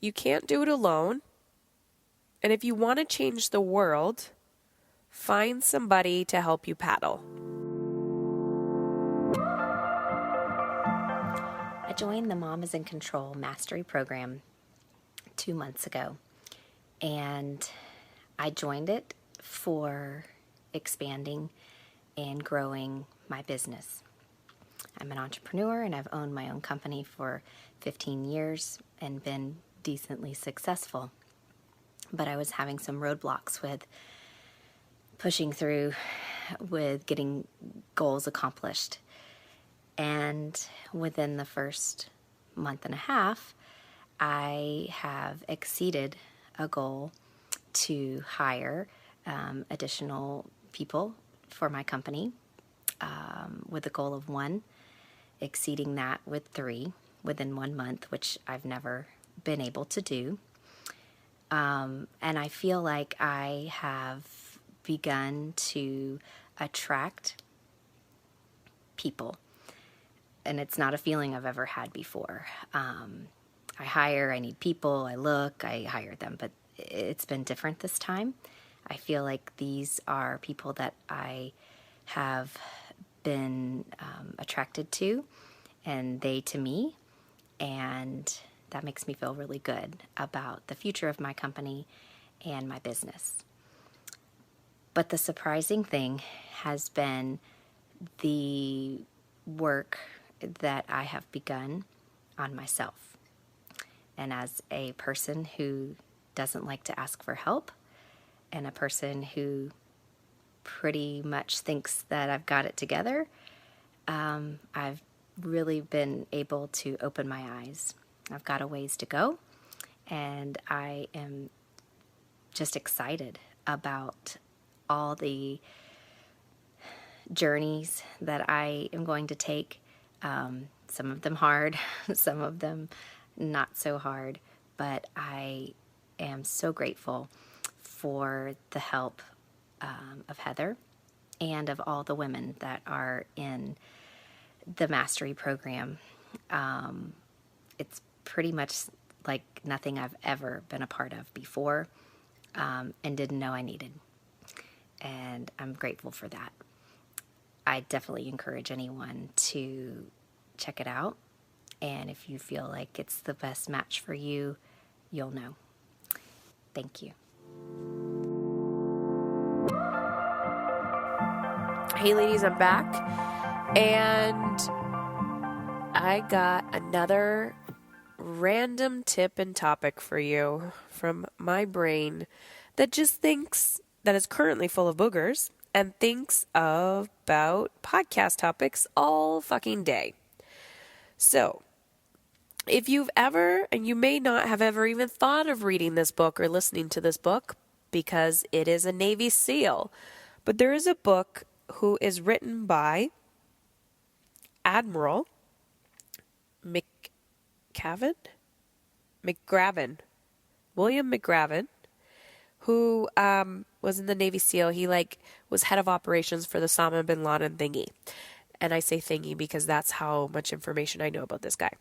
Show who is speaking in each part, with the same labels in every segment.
Speaker 1: you can't do it alone. And if you want to change the world, find somebody to help you paddle.
Speaker 2: I joined the Mom is in Control Mastery Program 2 months ago, and I joined it for expanding and growing my business. I'm an entrepreneur and I've owned my own company for 15 years and been decently successful. But I was having some roadblocks with pushing through with getting goals accomplished. And within the first month and a half, I have exceeded a goal to hire additional people for my company with a goal of 1, exceeding that with 3 within 1 month, which I've never been able to do. And I feel like I have begun to attract people. And it's not a feeling I've ever had before. I need people, I hire them, but it's been different this time. I feel like these are people that I have been attracted to, and they to me, and that makes me feel really good about the future of my company and my business. But the surprising thing has been the work that I have begun on myself. And as a person who doesn't like to ask for help, and a person who pretty much thinks that I've got it together, I've really been able to open my eyes. I've got a ways to go, and I am just excited about all the journeys that I am going to take. Some of them hard, some of them not so hard, but I am so grateful for the help of Heather and of all the women that are in the mastery program. It's pretty much like nothing I've ever been a part of before, and didn't know I needed. And I'm grateful for that. I definitely encourage anyone to check it out. And if you feel like it's the best match for you, you'll know. Thank you.
Speaker 1: Hey ladies, I'm back. And I got another random tip and topic for you from my brain that just thinks that is currently full of boogers and thinks about podcast topics all fucking day. So, if you've ever, and you may not have ever even thought of reading this book or listening to this book because it is a Navy SEAL, but there is a book who is written by Admiral McRaven, William McRaven, who was in the Navy SEAL. He was head of operations for the Osama bin Laden thingy. And I say thingy because that's how much information I know about this guy.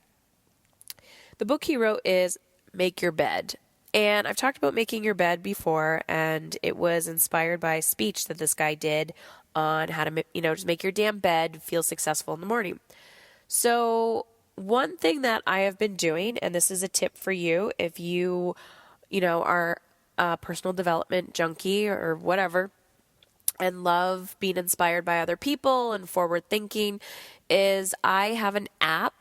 Speaker 1: The book he wrote is Make Your Bed. And I've talked about making your bed before, and it was inspired by a speech that this guy did on how to, just make your damn bed, feel successful in the morning. So one thing that I have been doing, and this is a tip for you if you, are a personal development junkie or whatever, and love being inspired by other people and forward thinking, is I have an app.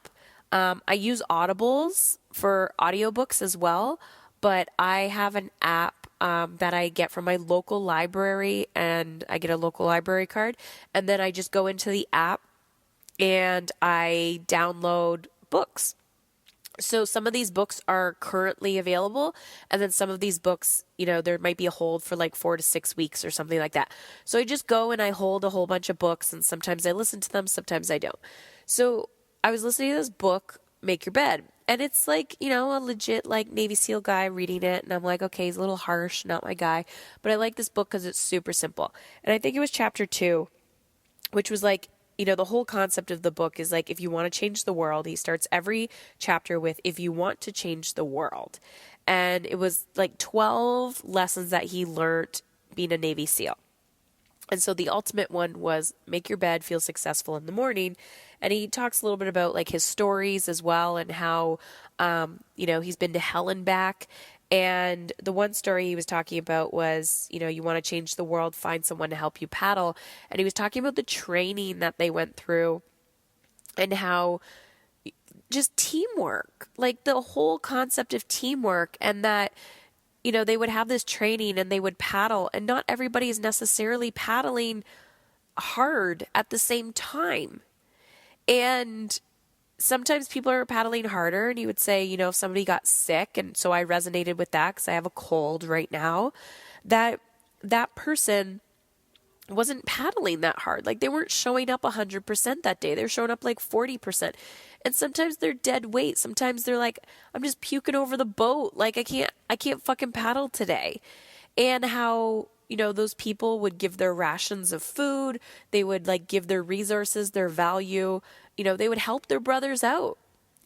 Speaker 1: I use Audibles for audiobooks as well, but I have an app that I get from my local library, and I get a local library card, and then I just go into the app and I download books. So some of these books are currently available, and then some of these books, there might be a hold for 4 to 6 weeks or something like that. So I just go and I hold a whole bunch of books, and sometimes I listen to them, sometimes I don't. So I was listening to this book, Make Your Bed, and it's a legit Navy SEAL guy reading it, and I'm like, okay, he's a little harsh, not my guy, but I like this book because it's super simple. And I think it was chapter 2, which was the whole concept of the book is like, if you want to change the world, he starts every chapter with, if you want to change the world. And it was like 12 lessons that he learned being a Navy SEAL. And so the ultimate one was make your bed, feel successful in the morning. And he talks a little bit about like his stories as well, and how, he's been to hell and back. And the one story he was talking about was, you want to change the world, find someone to help you paddle. And he was talking about the training that they went through and how just teamwork, like the whole concept of teamwork, and that, they would have this training and they would paddle, and not everybody is necessarily paddling hard at the same time. And sometimes people are paddling harder, and he would say, if somebody got sick, and so I resonated with that because I have a cold right now, that person wasn't paddling that hard. Like, they weren't showing up 100% that day. They're showing up like 40%. And sometimes they're dead weight. Sometimes they're like, I'm just puking over the boat. Like, I can't fucking paddle today. And how, those people would give their rations of food. They would like give their resources, their value. They would help their brothers out.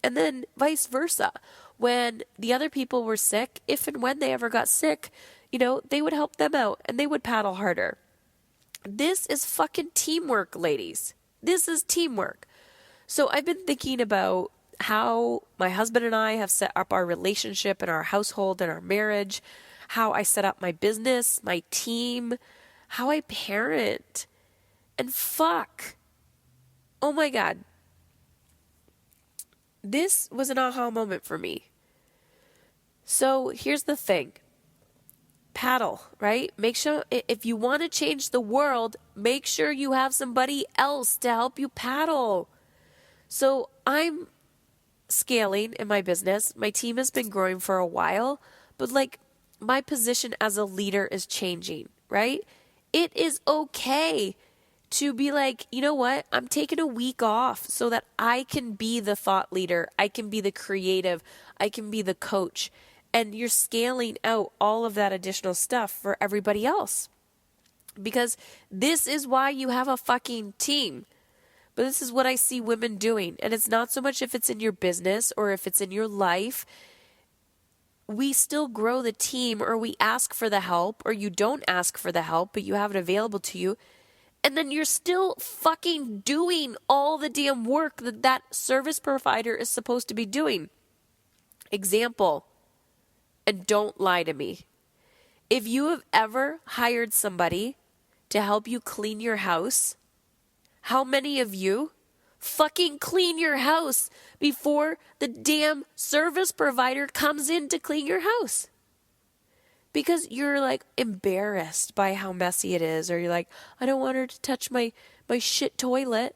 Speaker 1: And then vice versa. When the other people were sick, if and when they ever got sick, they would help them out and they would paddle harder. This is fucking teamwork, ladies. This is teamwork. So I've been thinking about how my husband and I have set up our relationship and our household and our marriage, how I set up my business, my team, how I parent. And fuck. Oh my God. This was an aha moment for me. So here's the thing. Paddle, right? Make sure, if you want to change the world, make sure you have somebody else to help you paddle. So I'm scaling in my business. My team has been growing for a while, but like my position as a leader is changing, right? It is okay to be like, you know what? I'm taking a week off so that I can be the thought leader. I can be the creative. I can be the coach. And you're scaling out all of that additional stuff for everybody else. Because this is why you have a fucking team. But this is what I see women doing. And it's not so much if it's in your business or if it's in your life. We still grow the team, or we ask for the help, or you don't ask for the help, but you have it available to you. And then you're still fucking doing all the damn work that service provider is supposed to be doing. Example. And don't lie to me. If you have ever hired somebody to help you clean your house, how many of you fucking clean your house before the damn service provider comes in to clean your house? Because you're like embarrassed by how messy it is, or you're like, I don't want her to touch my shit toilet.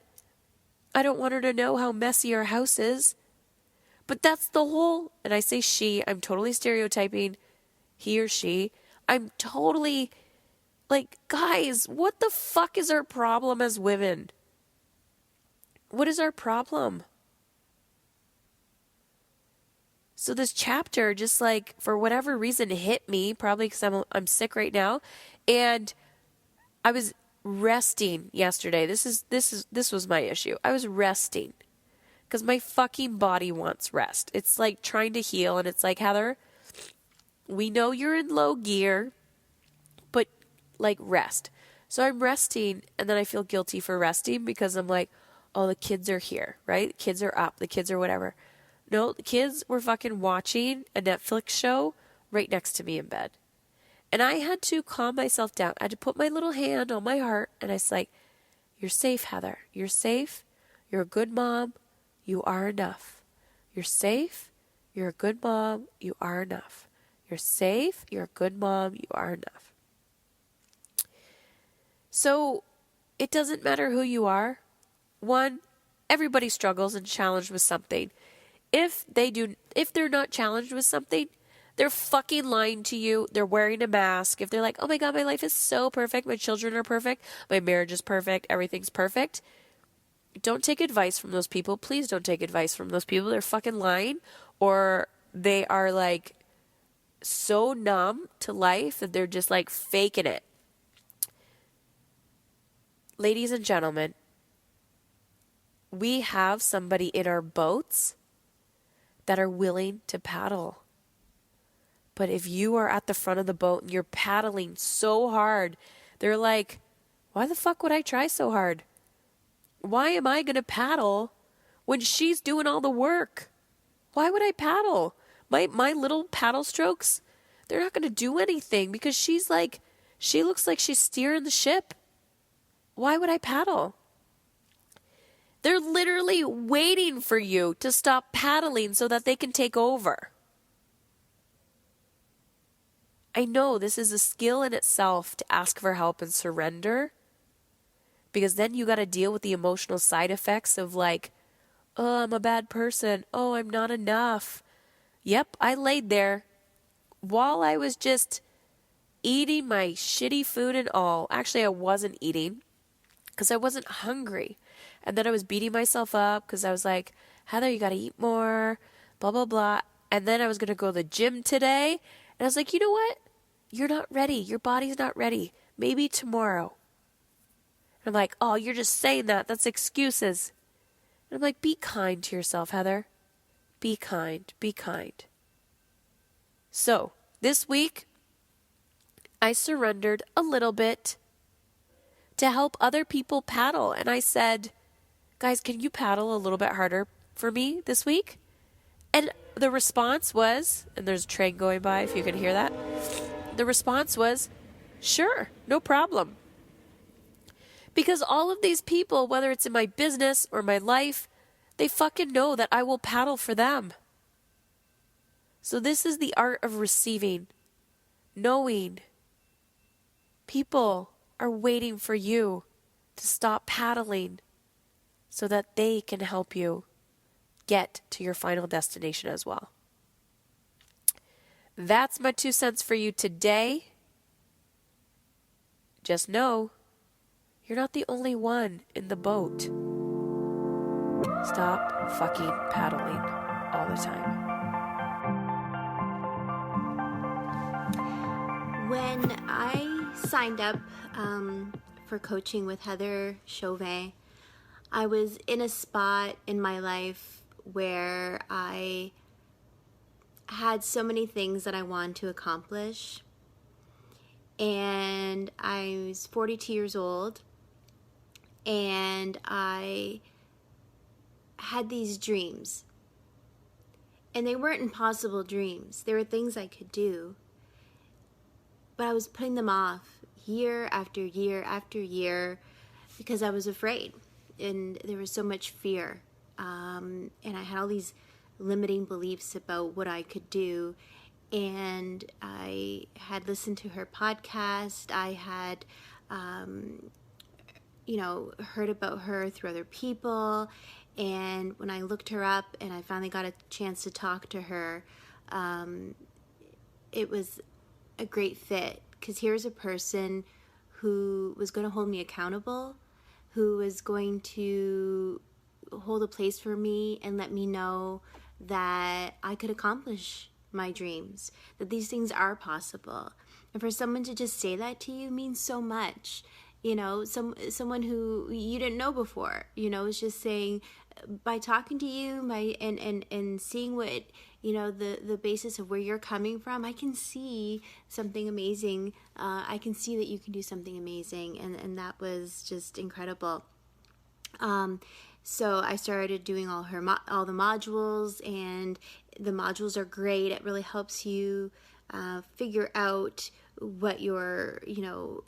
Speaker 1: I don't want her to know how messy our house is. But that's the whole, and I say she, I'm totally stereotyping he or she. I'm totally like, guys, what the fuck is our problem as women? What is our problem? So this chapter just like, for whatever reason, hit me, probably because I'm sick right now. And I was resting yesterday. This was my issue. I was resting. Because my fucking body wants rest. It's like trying to heal. And it's like, Heather, we know you're in low gear, but like rest. So I'm resting, and then I feel guilty for resting because I'm like, oh, the kids are here, right? The kids are up. The kids are whatever. No, the kids were fucking watching a Netflix show right next to me in bed. And I had to calm myself down. I had to put my little hand on my heart, and I was like, you're safe, Heather. You're safe. You're a good mom. You are enough. You're safe. You're a good mom. You are enough. You're safe. You're a good mom. You are enough. So it doesn't matter who you are. One, everybody struggles and challenged with something. If they're not challenged with something, they're fucking lying to you. They're wearing a mask. If they're like, oh my God, my life is so perfect. My children are perfect. My marriage is perfect. Everything's perfect. Don't take advice from those people. Please don't take advice from those people. They're fucking lying, or they are like so numb to life that they're just like faking it. Ladies and gentlemen, we have somebody in our boats that are willing to paddle. But if you are at the front of the boat and you're paddling so hard, they're like, why the fuck would I try so hard? Why am I going to paddle when she's doing all the work? Why would I paddle? My little paddle strokes, they're not going to do anything because she looks like she's steering the ship. Why would I paddle? They're literally waiting for you to stop paddling so that they can take over. I know this is a skill in itself to ask for help and surrender, because then you got to deal with the emotional side effects of like, oh, I'm a bad person. Oh, I'm not enough. Yep, I laid there while I was just eating my shitty food and all. Actually, I wasn't eating because I wasn't hungry. And then I was beating myself up because I was like, Heather, you got to eat more, blah, blah, blah. And then I was going to go to the gym today. And I was like, you know what? You're not ready. Your body's not ready. Maybe tomorrow. And I'm like, oh, you're just saying that. That's excuses. And I'm like, be kind to yourself, Heather. Be kind. Be kind. So, this week, I surrendered a little bit to help other people paddle. And I said, guys, can you paddle a little bit harder for me this week? And the response was, and there's a train going by if you can hear that. The response was, sure, no problem. Because all of these people, whether it's in my business or my life, they fucking know that I will paddle for them. So this is the art of receiving, knowing people are waiting for you to stop paddling so that they can help you get to your final destination as well. That's my 2 cents for you today. Just know, you're not the only one in the boat. Stop fucking paddling all the time.
Speaker 2: When I signed up for coaching with Heather Chauvet, I was in a spot in my life where I had so many things that I wanted to accomplish. And I was 42 years old, and I had these dreams. And they weren't impossible dreams. They were things I could do. But I was putting them off year after year after year because I was afraid. And there was so much fear. And I had all these limiting beliefs about what I could do. And I had listened to her podcast. I had, heard about her through other people. And when I looked her up and I finally got a chance to talk to her, it was a great fit. Because here's a person who was going to hold me accountable, who was going to hold a place for me and let me know that I could accomplish my dreams, that these things are possible. And for someone to just say that to you means so much. You know, someone who you didn't know before, is just saying, by talking to you, and seeing what, the basis of where you're coming from, I can see something amazing. I can see that you can do something amazing. And that was just incredible. So I started doing all the modules, and the modules are great. It really helps you figure out what your,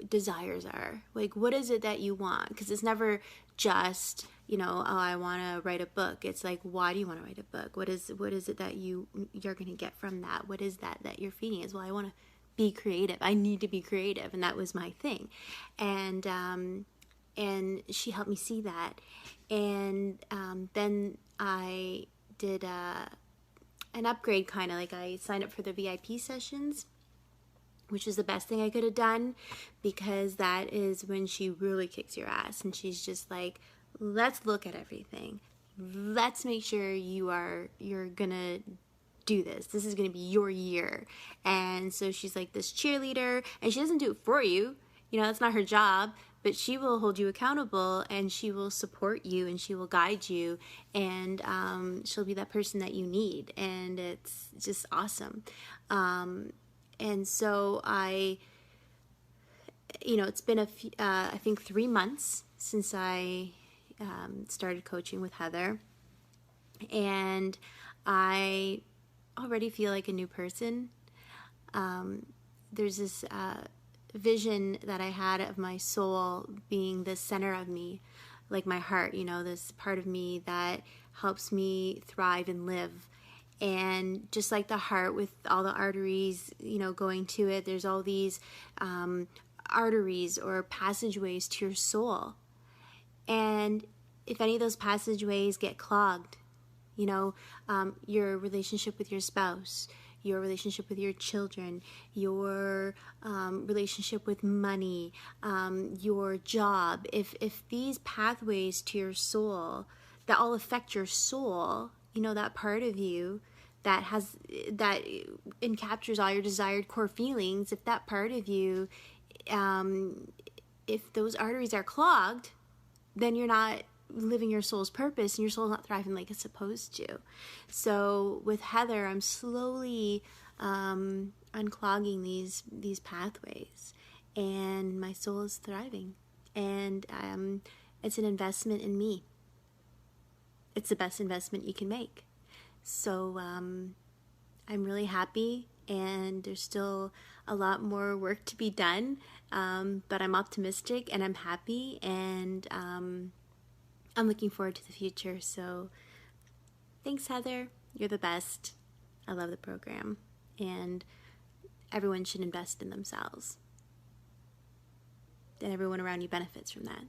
Speaker 2: desires are. Like, what is it that you want? Because it's never just, oh, I want to write a book. It's like, why do you want to write a book? What is it that you're going to get from that? What is that you're feeding? Is, well, I want to be creative. I need to be creative. And that was my thing. And she helped me see that. And then I did an upgrade, kind of like I signed up for the VIP sessions, which is the best thing I could have done, because that is when she really kicks your ass. And she's just like, let's look at everything. Let's make sure you're going to do this. This is going to be your year. And so she's like this cheerleader, and she doesn't do it for you. That's not her job.
Speaker 3: but she will hold you accountable, and she will support you, and she will guide you, and she'll be that person that you need, and it's just awesome. And so it's been I think 3 months since I started coaching with Heather, and I already feel like a new person. There's this vision that I had of my soul being the center of me, like my heart, this part of me that helps me thrive and live. And just like the heart with all the arteries, going to it, there's all these arteries or passageways to your soul. And if any of those passageways get clogged, your relationship with your spouse, your relationship with your children, your relationship with money, your job, if these pathways to your soul that all affect your soul, that part of you that captures all your desired core feelings, if that part of you, if those arteries are clogged, then you're not living your soul's purpose, and your soul's not thriving like it's supposed to. So with Heather, I'm slowly unclogging these pathways, and my soul is thriving, and it's an investment in me. It's the best investment you can make. So I'm really happy, and there's still a lot more work to be done, but I'm optimistic, and I'm happy, and I'm looking forward to the future. So thanks, Heather. You're the best. I love the program, and everyone should invest in themselves, and everyone around you benefits from that.